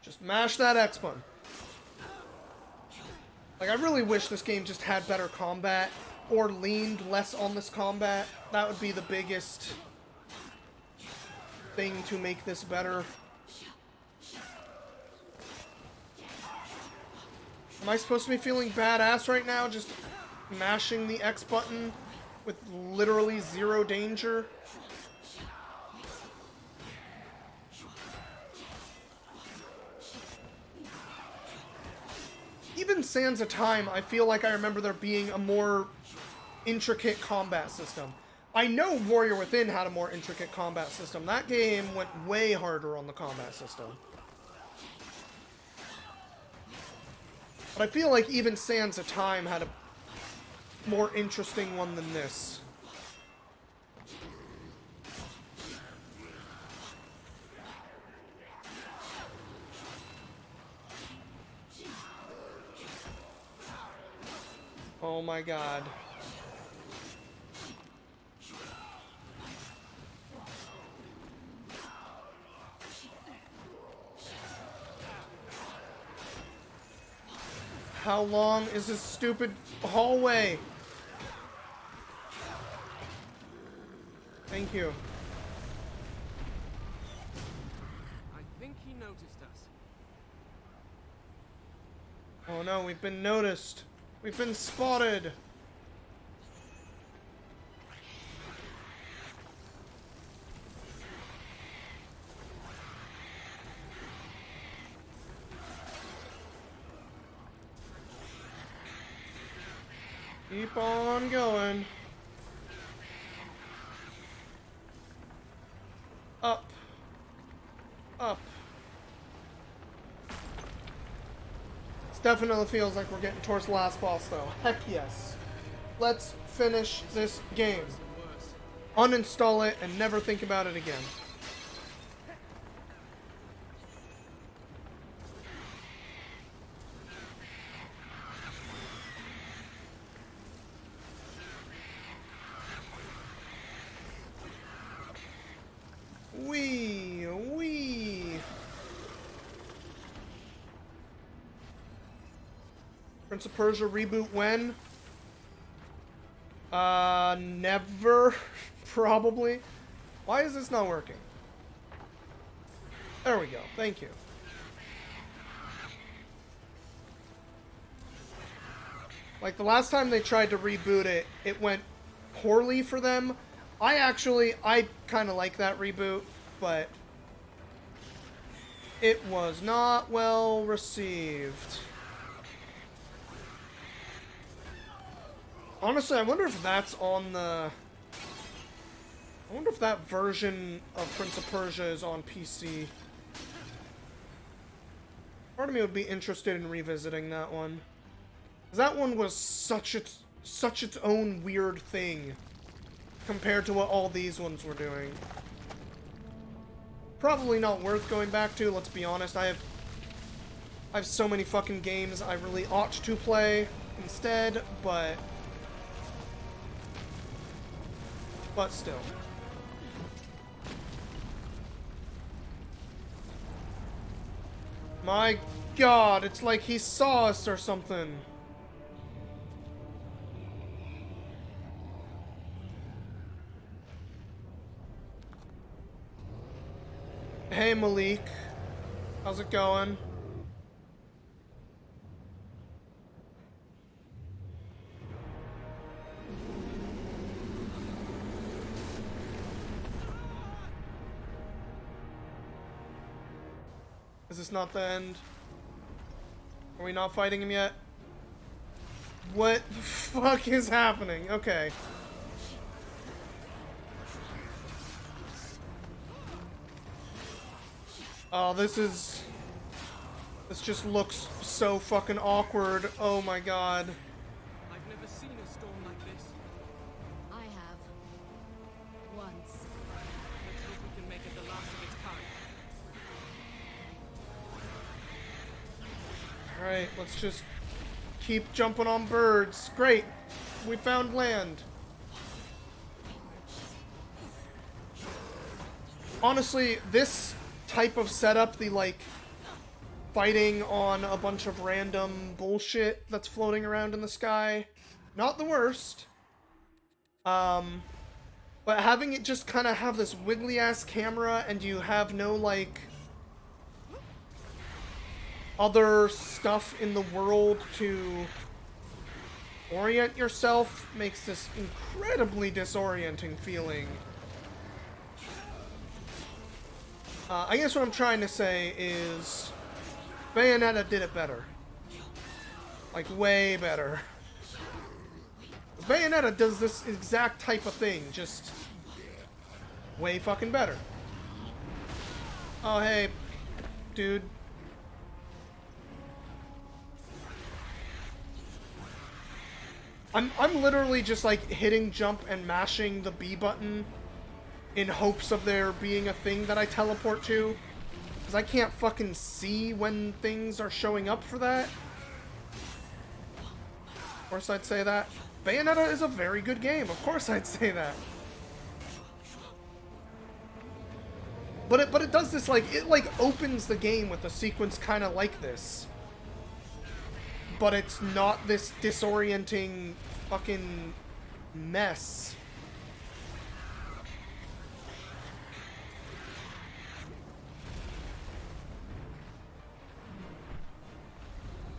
Just mash that X button. Like, I really wish this game just had better combat, or leaned less on this combat. That would be the biggest thing to make this better. Am I supposed to be feeling badass right now, just mashing the X button with literally zero danger? Even Sands of Time, I feel like I remember there being a more intricate combat system. I know Warrior Within had a more intricate combat system. That game went way harder on the combat system. But I feel like even Sands of Time had a more interesting one than this. Oh my god. How long is this stupid hallway? Thank you. I think he noticed us. Oh no, we've been noticed. We've been spotted. Keep on going. Up. Up. It definitely feels like we're getting towards the last boss, though. Heck yes. Let's finish this game. Uninstall it and never think about it again. Wee. Prince of Persia reboot when? Never. Probably. Why is this not working? There we go. Thank you. Like, the last time they tried to reboot it, it went poorly for them. I kind of like that reboot, but it was not well received. Honestly, I wonder if that's on the... I wonder if that version of Prince of Persia is on PC. Part of me would be interested in revisiting that one. That one was such its own weird thing compared to what all these ones were doing. Probably not worth going back to, let's be honest. I have so many fucking games I really ought to play instead, but still. My god, it's like he saw us or something. Hey Malik, how's it going? Is this not the end? Are we not fighting him yet? What the fuck is happening? Okay. Oh, this just looks so fucking awkward. Oh my god. I've never seen a storm like this. I have. Once. Let's hope we can make it the last of its kind. Alright, let's just keep jumping on birds. Great. We found land. honestly, this type of setup, the, like, fighting on a bunch of random bullshit that's floating around in the sky, not the worst. But having it just kind of have this wiggly-ass camera and you have no, like, other stuff in the world to orient yourself makes this incredibly disorienting feeling. I guess what I'm trying to say is Bayonetta did it better. Like, way better. Bayonetta does this exact type of thing, just way fucking better. Oh, hey, dude. I'm literally just, like, hitting jump and mashing the B button in hopes of there being a thing that I teleport to. Because I can't fucking see when things are showing up for that. Of course I'd say that. Bayonetta is a very good game. Of course I'd say that. But it does this, like, it, like, opens the game with a sequence kind of like this. But it's not this disorienting fucking mess.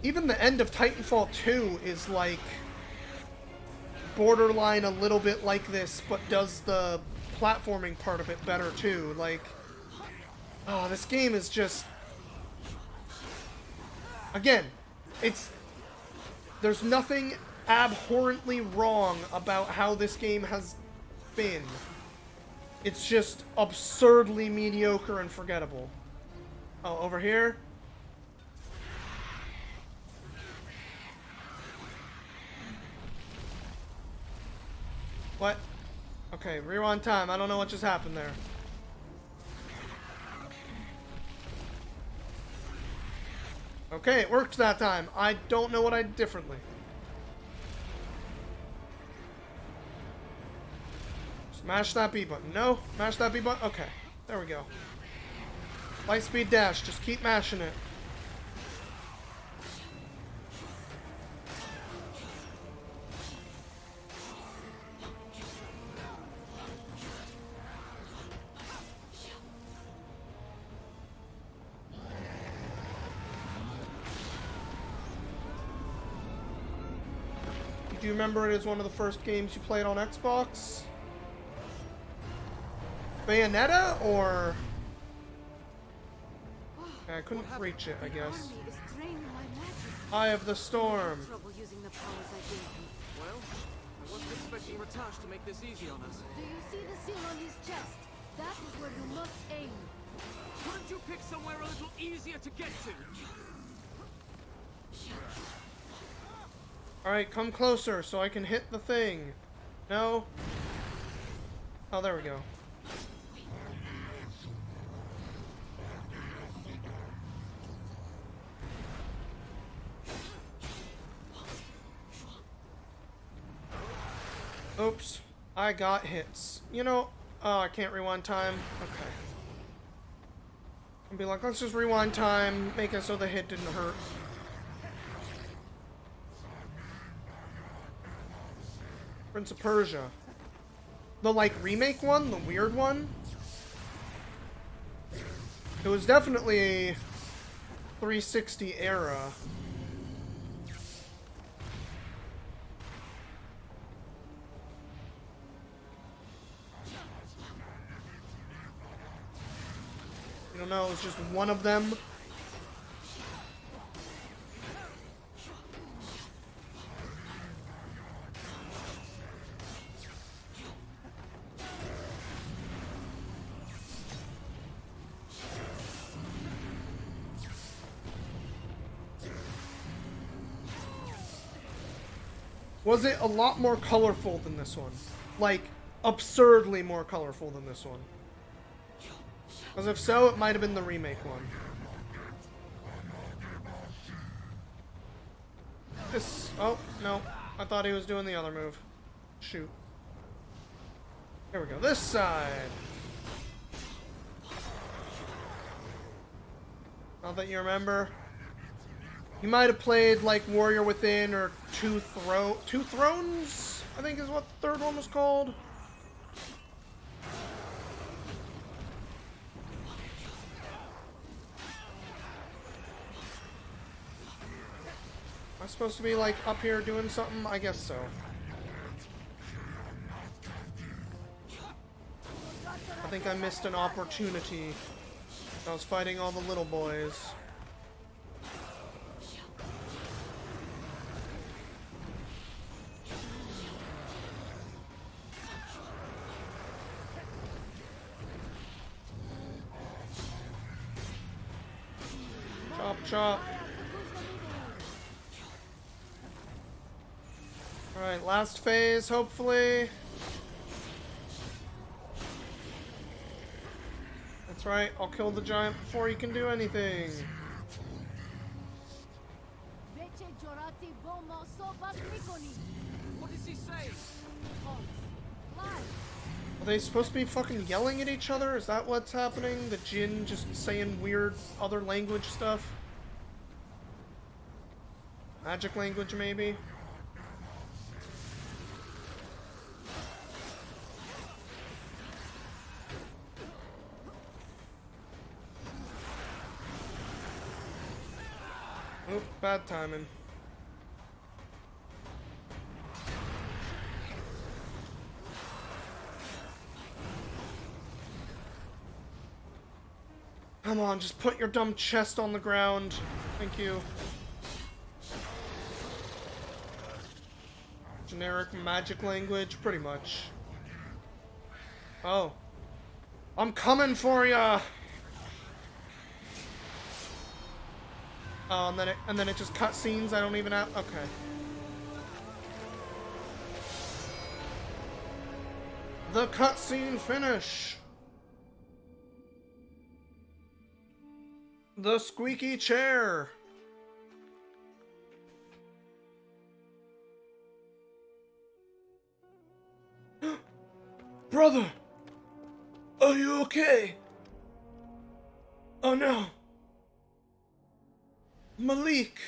Even the end of Titanfall 2 is, like, borderline a little bit like this, but does the platforming part of it better, too. Like, oh, this game is just... Again, there's nothing abhorrently wrong about how this game has been. It's just absurdly mediocre and forgettable. Oh, over here? What? Okay, rewind time. I don't know what just happened there. Okay, it worked that time. I don't know what I did differently. Smash that B button. No? Mash that B button? Okay. There we go. Light speed dash. Just keep mashing it. Do you remember it as one of the first games you played on Xbox? Bayonetta, or... I couldn't reach it, I guess. Eye of the Storm. Well, I wasn't expecting Ratash to make this easy on us. Do you see the seal on his chest? That is where you must aim. Couldn't you pick somewhere a little easier to get to? Alright, come closer so I can hit the thing. No? Oh, there we go. Oops. I got hits. You know, oh, I can't rewind time. Okay. I'll be like, let's just rewind time, make it so the hit didn't hurt. Prince of Persia. The, like, remake one? The weird one? It was definitely a 360 era. You don't know, it was just one of them. Was it a lot more colorful than this one? Like, absurdly more colorful than this one? Because if so, it might have been the remake one. This... Oh, no. I thought he was doing the other move. Shoot. Here we go. This side. Not that you remember. You might have played like Warrior Within or Two Thrones, I think is what the third one was called. Am I supposed to be like up here doing something? I guess so. I think I missed an opportunity. I was fighting all the little boys. Chop, chop. Alright, last phase, hopefully. That's right, I'll kill the giant before he can do anything. What does he say? Are they supposed to be fucking yelling at each other? Is that what's happening? The Jinn just saying weird other language stuff? Magic language, maybe? Oop, bad timing. Come on, just put your dumb chest on the ground. Thank you. Generic magic language, pretty much. Oh. I'm coming for ya! Oh, and then it just cutscenes. I don't even have. Okay. The cutscene finish. The squeaky chair. Brother, are you okay? Oh no. Malik!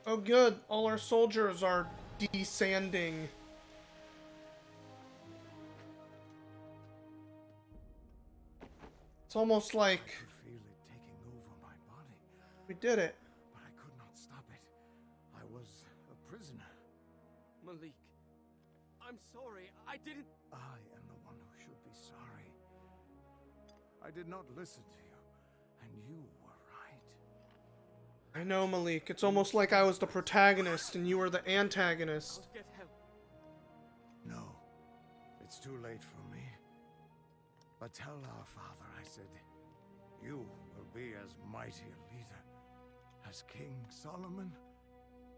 Oh good, all our soldiers are desanding. It's almost like I could feel it taking over my body, we did it. but I could not stop it. I was a prisoner. Malik, I'm sorry. I didn't... I am the one who should be sorry. I did not listen to you, and you were right. I know, Malik. It's almost like I was the protagonist and you were the antagonist. I'll get help. No, it's too late for me. But tell our father I said, you will be as mighty a leader as King Solomon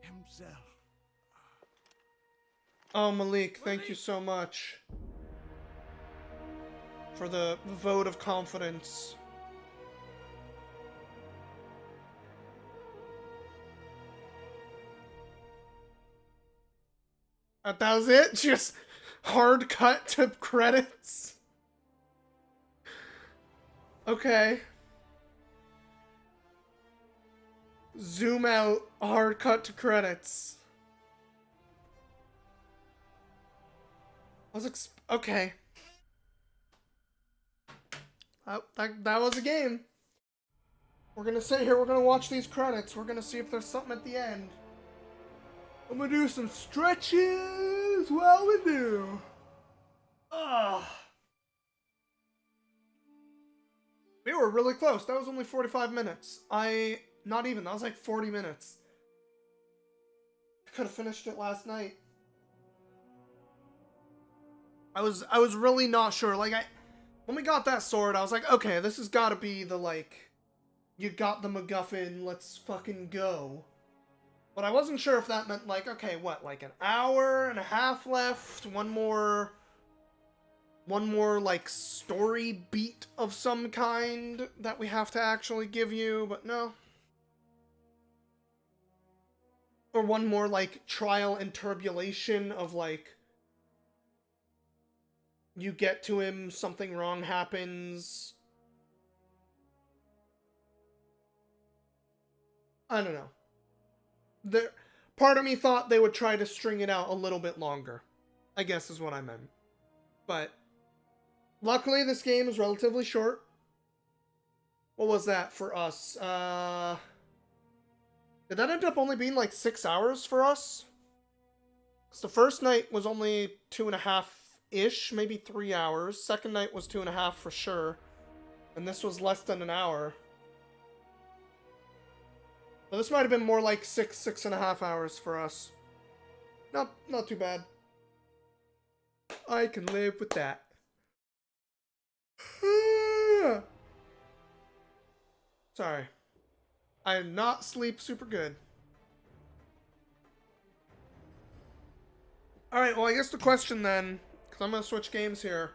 himself. Oh, Malik, thank you so much for the vote of confidence. That was it? Just hard cut to credits? Okay. Zoom out, hard cut to credits. I was okay. That was a game. We're gonna sit here, we're gonna watch these credits, we're gonna see if there's something at the end. I'm gonna do some stretches while we do. Ugh. We were really close. That was only 45 minutes. Not even, that was like 40 minutes. I could have finished it last night. I was really not sure. Like, when we got that sword, I was like, okay, this has got to be the, like, you got the MacGuffin, let's fucking go. But I wasn't sure if that meant, like, okay, what, like an hour and a half left? One more, like, story beat of some kind that we have to actually give you, but no. Or one more, like, trial and turbulation of, like, you get to him, something wrong happens. I don't know. Part of me thought they would try to string it out a little bit longer, I guess is what I meant. But luckily, this game is relatively short. What was that for us? Did that end up only being like 6 hours for us? Because the first night was only 2.5-ish, maybe 3 hours. Second night was 2.5 for sure. And this was less than an hour. So this might have been more like 6.5 hours for us. Not too bad. I can live with that. Sorry. I did not sleep super good. Alright, well I guess the question then, because I'm going to switch games here.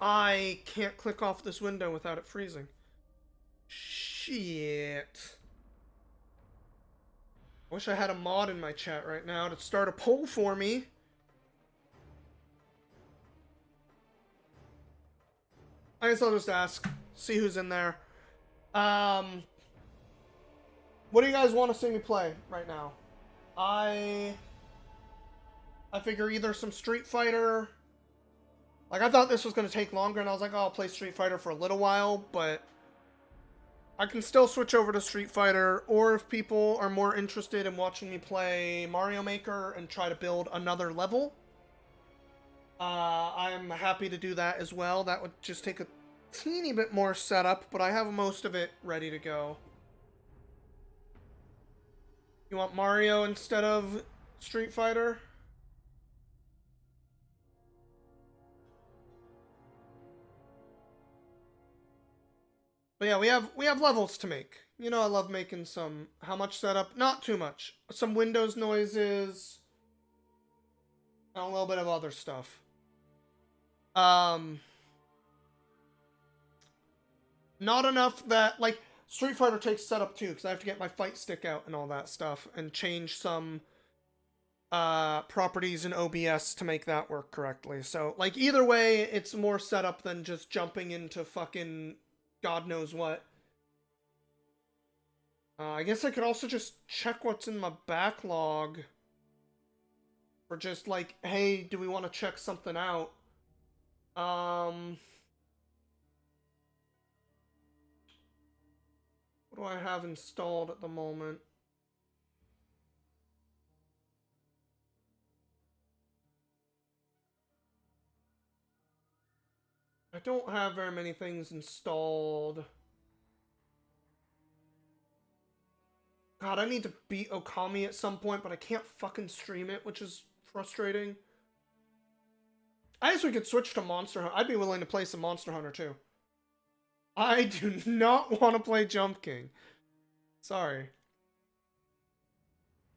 I can't click off this window without it freezing. Shit. Wish I had a mod in my chat right now to start a poll for me. I guess I'll just ask. See who's in there. What do you guys want to see me play right now? I figure either some Street Fighter. Like, I thought this was going to take longer, and I was like, oh, I'll play Street Fighter for a little while, but I can still switch over to Street Fighter, or if people are more interested in watching me play Mario Maker and try to build another level, I'm happy to do that as well. That would just take a teeny bit more setup, but I have most of it ready to go. You want Mario instead of Street Fighter? But yeah, we have levels to make. You know, I love making some. How much setup? Not too much. Some Windows noises. And a little bit of other stuff. Not enough that, like, Street Fighter takes setup too, because I have to get my fight stick out and all that stuff, and change some properties in OBS to make that work correctly. So, like, either way, it's more setup than just jumping into fucking God knows what. I guess I could also just check what's in my backlog. Or just like, hey, do we want to check something out? What do I have installed at the moment? I don't have very many things installed. God, I need to beat Okami at some point, but I can't fucking stream it, which is frustrating. I guess we could switch to Monster Hunter. I'd be willing to play some Monster Hunter, too. I do not want to play Jump King. Sorry.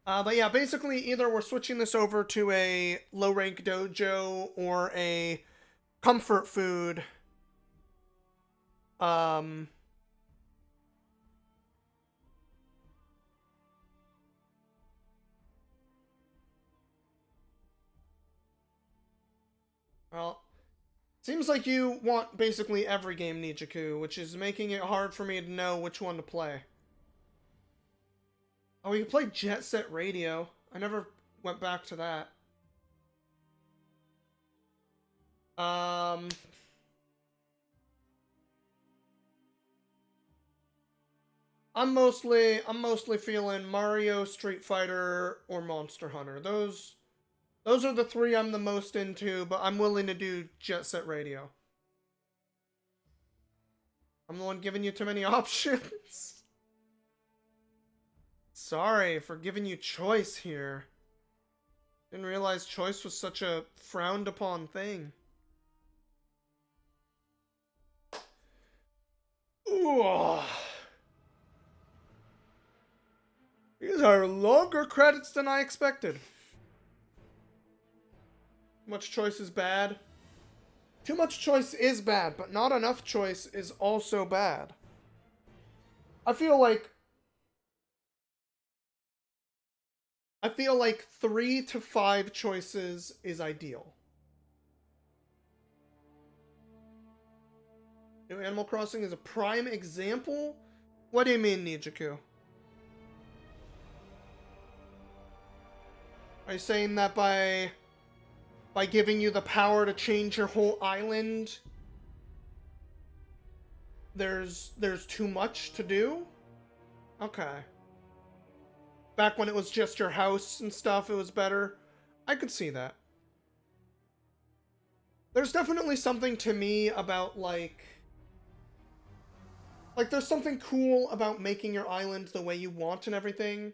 But yeah, basically, either we're switching this over to a low-rank dojo or a comfort food. Well, seems like you want basically every game Nijiku, which is making it hard for me to know which one to play. Oh, we can play Jet Set Radio. I never went back to that. I'm mostly feeling Mario, Street Fighter, or Monster Hunter. Those are the three I'm the most into, but I'm willing to do Jet Set Radio. I'm the one giving you too many options. Sorry for giving you choice here. Didn't realize choice was such a frowned upon thing. Ooh. These are longer credits than I expected. Much choice is bad. Too much choice is bad, but not enough choice is also bad. I feel like 3 to 5 choices is ideal. New Animal Crossing is a prime example? What do you mean, Nijiku? Are you saying that by giving you the power to change your whole island, there's too much to do? Okay. Back when it was just your house and stuff, it was better. I could see that. There's definitely something to me about, like, there's something cool about making your island the way you want and everything.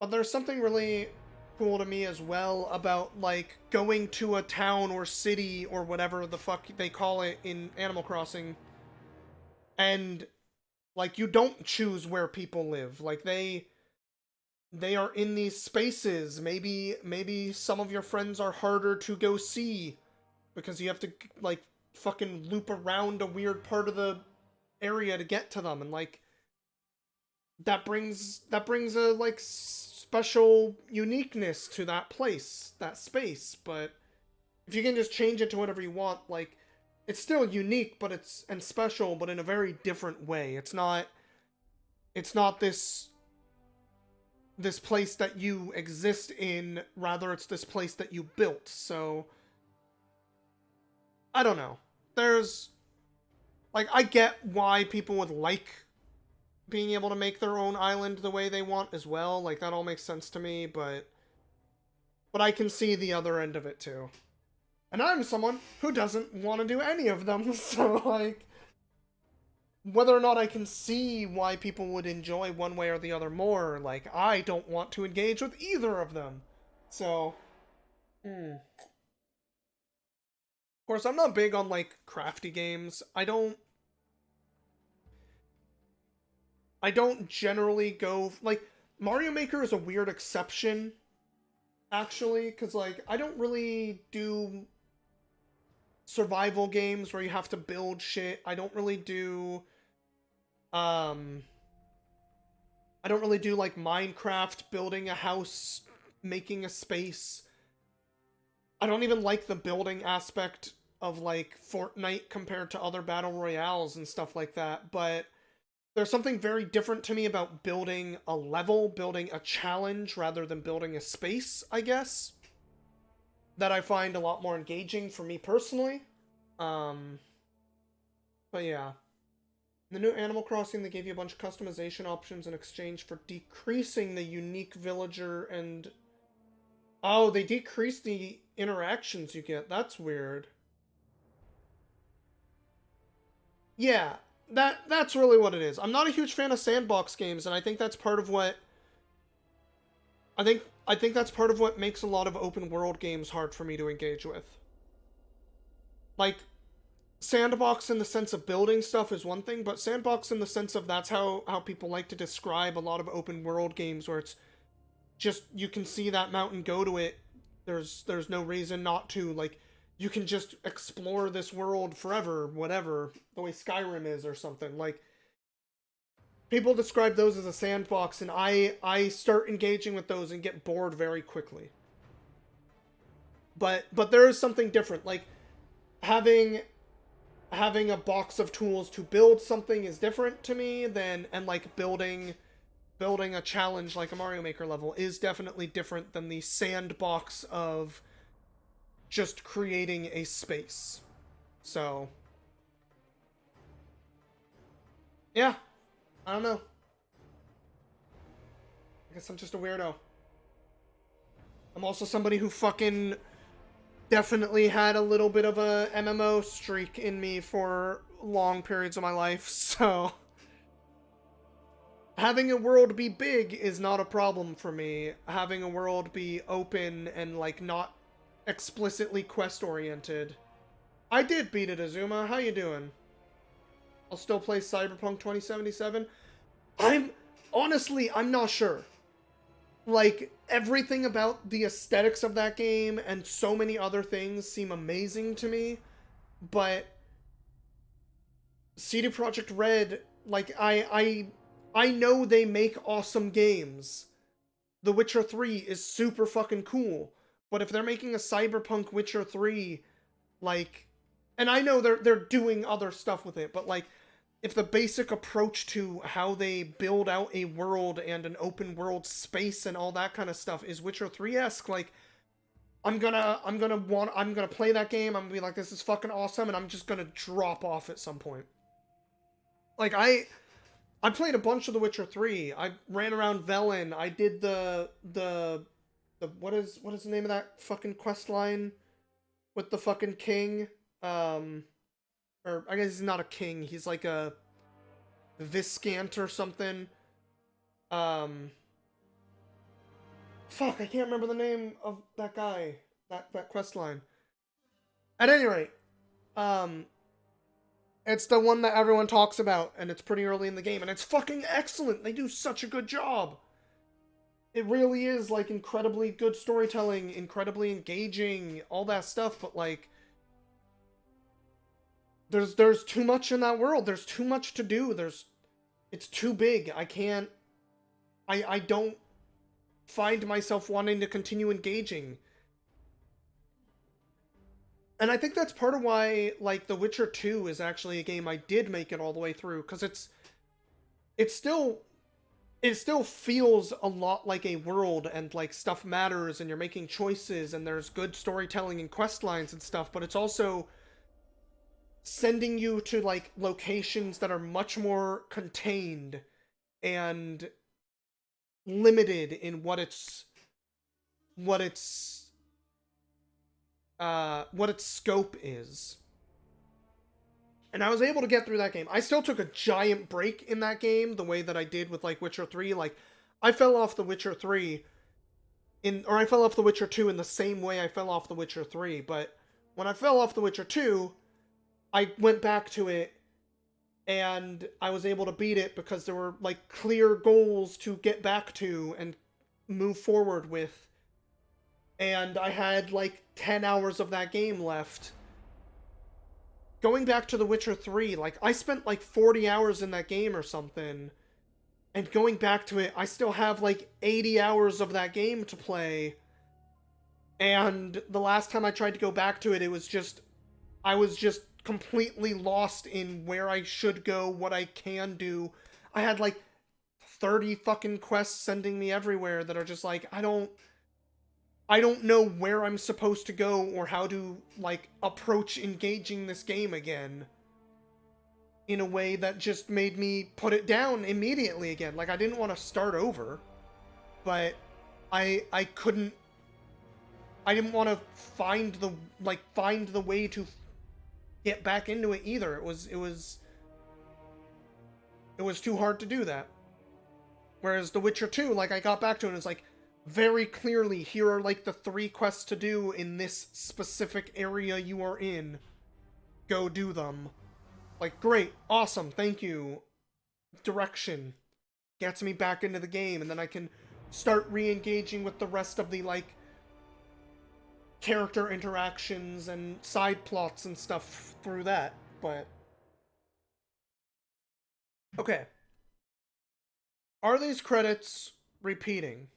But there's something really cool to me as well about, like, going to a town or city or whatever the fuck they call it in Animal Crossing. And, like, you don't choose where people live. Like, they are in these spaces. Maybe some of your friends are harder to go see because you have to, like, fucking loop around a weird part of the area to get to them, and, like, that brings a, like, special uniqueness to that place, that space. But if you can just change it to whatever you want, like, it's still unique, but it's special, but in a very different way. It's not this place that you exist in, rather it's this place that you built. So I don't know. There's, like, I get why people would like being able to make their own island the way they want as well. Like, that all makes sense to me, but I can see the other end of it too. And I'm someone who doesn't want to do any of them, so, like, whether or not I can see why people would enjoy one way or the other more, like, I don't want to engage with either of them. So, Of course, I'm not big on, like, crafty games. I don't generally go, like, Mario Maker is a weird exception, actually, because, like, I don't really do survival games where you have to build shit. I don't really do, like, Minecraft, building a house, making a space. I don't even like the building aspect of, like, Fortnite compared to other battle royales and stuff like that, but there's something very different to me about building a level, building a challenge, rather than building a space, I guess, that I find a lot more engaging for me personally. But yeah. In the new Animal Crossing, they gave you a bunch of customization options in exchange for decreasing the unique villager and... Oh, they decreased the interactions you get. That's weird. Yeah, that's really what it is. I'm not a huge fan of sandbox games, and I think that's part of what... I think that's part of what makes a lot of open world games hard for me to engage with. Like, sandbox in the sense of building stuff is one thing, but sandbox in the sense of that's how people like to describe a lot of open world games, where it's just, you can see that mountain, go to it. There's no reason not to. Like, you can just explore this world forever, whatever, the way Skyrim is or something. Like, people describe those as a sandbox, and I start engaging with those and get bored very quickly. But there is something different. Like, having a box of tools to build something is different to me than, and, like, building a challenge like a Mario Maker level is definitely different than the sandbox of just creating a space. So, yeah, I don't know. I guess I'm just a weirdo. I'm also somebody who fucking definitely had a little bit of a MMO streak in me for long periods of my life, so having a world be big is not a problem for me. Having a world be open and, like, not explicitly quest-oriented. I did beat it, Azuma. How you doing? I'll still play Cyberpunk 2077. Honestly, I'm not sure. Like, everything about the aesthetics of that game and so many other things seem amazing to me, but CD Projekt Red, like, I know they make awesome games. The Witcher 3 is super fucking cool, but if they're making a Cyberpunk Witcher 3, like, And I know they're doing other stuff with it, but like, if the basic approach to how they build out a world and an open world space and all that kind of stuff is Witcher 3-esque, like, I'm gonna play that game, I'm gonna be like, this is fucking awesome, and I'm just gonna drop off at some point. Like, I played a bunch of The Witcher 3. I ran around Velen. I did the what is the name of that fucking quest line with the fucking king? Or I guess he's not a king. He's like a Viscant or something. Fuck, I can't remember the name of that guy. That quest line. At any rate, it's the one that everyone talks about, and it's pretty early in the game, and it's fucking excellent. They do such a good job. It really is, like, incredibly good storytelling, incredibly engaging, all that stuff, but, like, there's too much in that world. There's too much to do. It's too big. I don't find myself wanting to continue engaging. And I think that's part of why, like, The Witcher 2 is actually a game I did make it all the way through, because it still feels a lot like a world, and, like, stuff matters, and you're making choices, and there's good storytelling and quest lines and stuff, but it's also sending you to, like, locations that are much more contained and limited in what its scope is. And I was able to get through that game. I still took a giant break in that game, the way that I did with, like, Witcher 3. Like, I fell off The Witcher 3 or I fell off The Witcher 2 in the same way I fell off The Witcher 3, but when I fell off The Witcher 2, I went back to it, and I was able to beat it because there were, like, clear goals to get back to and move forward with. And I had, like, 10 hours of that game left. Going back to The Witcher 3, like, I spent, like, 40 hours in that game or something. And going back to it, I still have, like, 80 hours of that game to play. And the last time I tried to go back to it, I was just completely lost in where I should go, what I can do. I had, like, 30 fucking quests sending me everywhere that are just like, I don't know where I'm supposed to go or how to, like, approach engaging this game again in a way that just made me put it down immediately again. Like, I didn't want to start over, but I didn't want to find the way to get back into it either. It was too hard to do that. Whereas The Witcher 2, like, I got back to it and it's like, very clearly, here are, like, the 3 quests to do in this specific area you are in. Go do them. Like, great, awesome, thank you. Direction gets me back into the game, and then I can start re-engaging with the rest of the, like, character interactions and side plots and stuff through that, but... Okay. Are these credits repeating?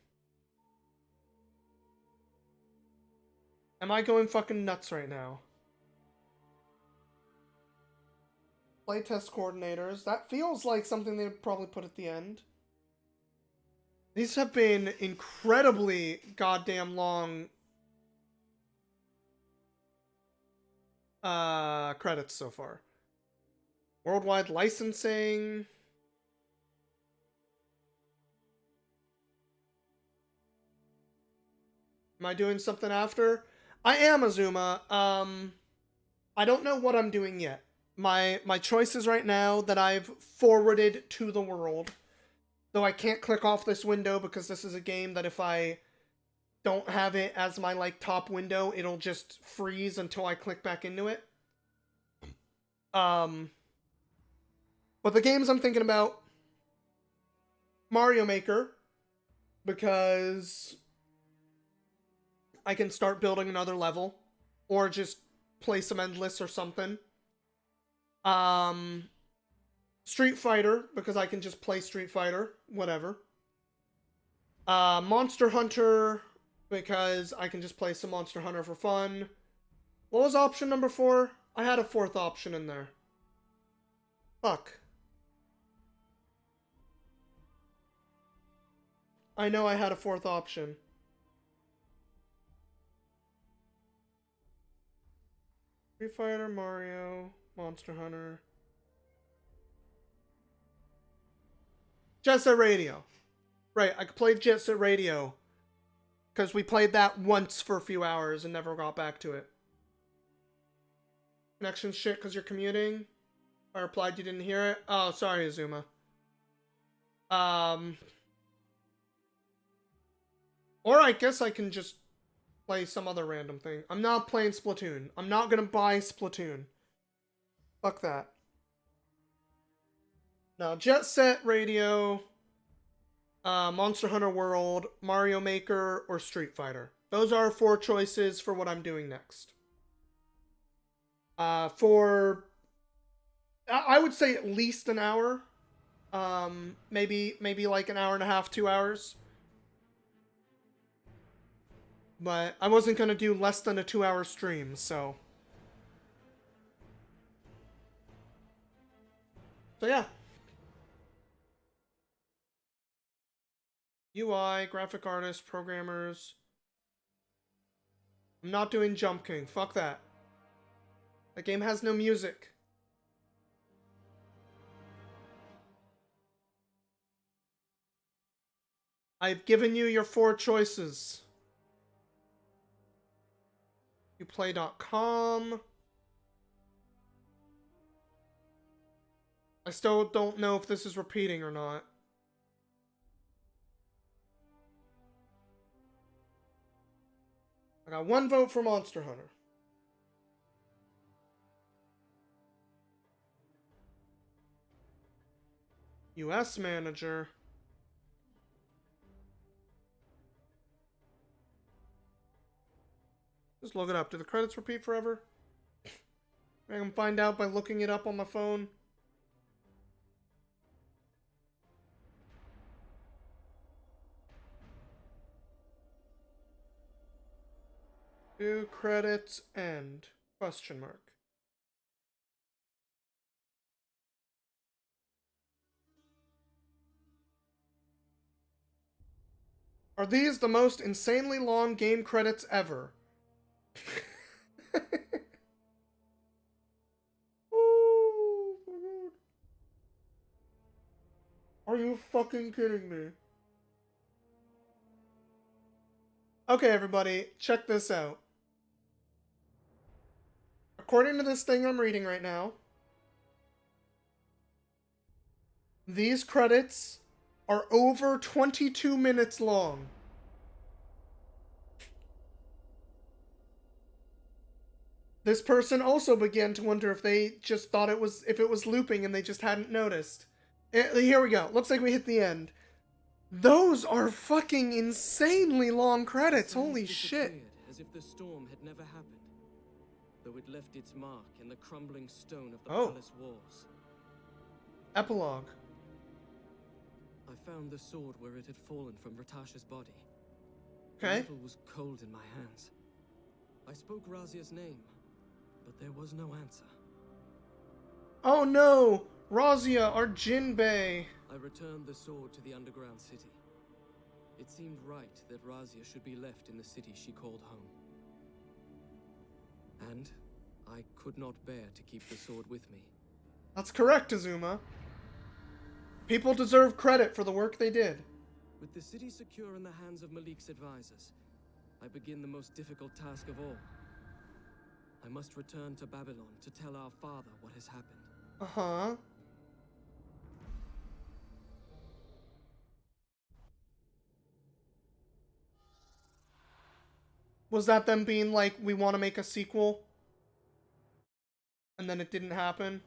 Am I going fucking nuts right now? Playtest coordinators. That feels like something they'd probably put at the end. These have been incredibly goddamn long credits so far. Worldwide licensing. Am I doing something after? I am, Azuma. I don't know what I'm doing yet. My choices right now that I've forwarded to the world, though I can't click off this window because this is a game that if I don't have it as my, like, top window, it'll just freeze until I click back into it. But the games I'm thinking about, Mario Maker, because I can start building another level, or just play some Endless or something. Street Fighter, because I can just play Street Fighter, whatever. Monster Hunter, because I can just play some Monster Hunter for fun. What was option number 4? I had a fourth option in there. Fuck. I know I had a fourth option. Street Fighter, Mario, Monster Hunter. Jet Set Radio. Right, I played Jet Set Radio. Because we played that once for a few hours and never got back to it. Connection shit because you're commuting? I replied you didn't hear it? Oh, sorry, Azuma. Or I guess I can just play some other random thing. I'm not playing Splatoon. I'm not gonna buy Splatoon. Fuck that. Now, Jet Set Radio, Monster Hunter World, Mario Maker, or Street Fighter. Those are 4 choices for what I'm doing next. I would say at least an hour. Maybe like an hour and a half, 2 hours. But I wasn't gonna do less than a 2-hour stream, so. So yeah. UI, graphic artists, programmers. I'm not doing Jump King. Fuck that. That game has no music. I've given you your 4 choices. Uplay.com. I still don't know if this is repeating or not. I got 1 vote for Monster Hunter. US manager. Just look it up. Do the credits repeat forever? I can find out by looking it up on my phone. Do credits end? Question mark. Are these the most insanely long game credits ever? Oh, my God. Are you fucking kidding me? Okay, everybody, check this out. According to this thing I'm reading right now, these credits are over 22 minutes long. This person also began to wonder if they just thought it was looping and they just hadn't noticed. Here we go. Looks like we hit the end. Those are fucking insanely long credits. Holy shit. As if the storm had never happened, though it left its mark in the crumbling stone of the Oh. palace walls. Epilogue. I found the sword where it had fallen from Ratasha's body. The Okay. metal was cold in my hands. I spoke Razia's name, but there was no answer. Oh no! Razia, our Jinbei. I returned the sword to the underground city. It seemed right that Razia should be left in the city she called home. And I could not bear to keep the sword with me. That's correct, Azuma. People deserve credit for the work they did. With the city secure in the hands of Malik's advisors, I begin the most difficult task of all. I must return to Babylon to tell our father what has happened. Uh-huh. Was that them being like, we want to make a sequel? And then it didn't happen?